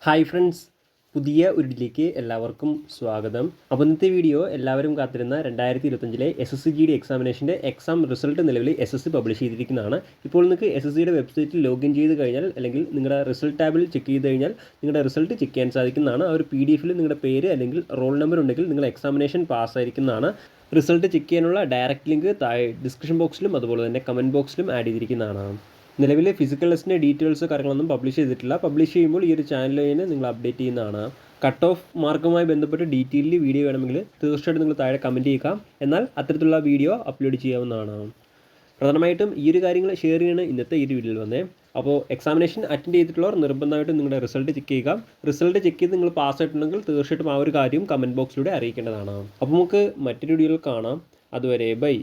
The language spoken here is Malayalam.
ഹായ് ഫ്രണ്ട്സ്, പുതിയ ഒരു ഇതിലേക്ക് എല്ലാവർക്കും സ്വാഗതം. അപ്പോൾ ഇന്നത്തെ വീഡിയോ എല്ലാവരും കാത്തിരുന്ന 2025 SSC എക്സാമിനേഷൻ്റെ എക്സാം റിസൾട്ട് നിലവിൽ SSC പബ്ലിഷ് ചെയ്തിരിക്കുന്നതാണ്. ഇപ്പോൾ നിങ്ങൾക്ക് SSCയുടെ വെബ്സൈറ്റിൽ ലോഗിൻ ചെയ്ത് കഴിഞ്ഞാൽ അല്ലെങ്കിൽ നിങ്ങളുടെ റിസൾട്ട് ടാബിൽ ചെക്ക് ചെയ്ത് കഴിഞ്ഞാൽ നിങ്ങളുടെ റിസൾട്ട് ചെക്ക് ചെയ്യാൻ സാധിക്കുന്നതാണ്. ആ ഒരു PDF നിങ്ങളുടെ പേര് അല്ലെങ്കിൽ റോൾ നമ്പർ ഉണ്ടെങ്കിൽ നിങ്ങൾ എക്സാമിനേഷൻ പാസ്സായിരിക്കുന്നതാണ്. റിസൾട്ട് ചെക്ക് ചെയ്യാനുള്ള ഡയറക്റ്റ് ലിങ്ക് താഴെ ഡിസ്ക്രിപ്ഷൻ ബോക്സിലും അതുപോലെ തന്നെ കമൻറ്റ് ബോക്സിലും ആഡ് ചെയ്തിരിക്കുന്നതാണ്. നിലവിലെ ഫിസിക്കൽ ടെസ്റ്റിൻ്റെ ഡീറ്റെയിൽസ് കാര്യങ്ങളൊന്നും പബ്ലിഷ് ചെയ്തിട്ടില്ല. പബ്ലിഷ് ചെയ്യുമ്പോൾ ഈ ഒരു ചാനൽ തന്നെ നിങ്ങൾ അപ്ഡേറ്റ് ചെയ്യുന്നതാണ്. കട്ട് ഓഫ് മാർക്കുമായി ബന്ധപ്പെട്ട് ഡീറ്റെയിലി വീഡിയോ വേണമെങ്കിൽ തീർച്ചയായിട്ടും നിങ്ങൾ താഴെ കമൻറ്റ് ചെയ്യുക. എന്നാൽ അത്തരത്തിലുള്ള വീഡിയോ അപ്ലോഡ് ചെയ്യാവുന്നതാണ്. പ്രധാനമായിട്ടും ഈ ഒരു കാര്യങ്ങൾ ഷെയർ ചെയ്യണം ഇന്നത്തെ ഈ ഒരു വീഡിയോയിൽ വന്നേ. അപ്പോൾ എക്സാമിനേഷൻ അറ്റൻഡ് ചെയ്തിട്ടുള്ളവർ നിർബന്ധമായിട്ടും നിങ്ങളുടെ റിസൾട്ട് ചെക്ക് ചെയ്യുക. റിസൾട്ട് ചെക്ക് ചെയ്ത് നിങ്ങൾ പാസ്സായിട്ടുണ്ടെങ്കിൽ തീർച്ചയായിട്ടും ആ ഒരു കാര്യം കമൻറ്റ് ബോക്സിലൂടെ അറിയിക്കേണ്ടതാണ്. അപ്പോൾ നമുക്ക് മറ്റൊരു വീഡിയോയിൽ കാണാം. അതുവരെ ബൈ.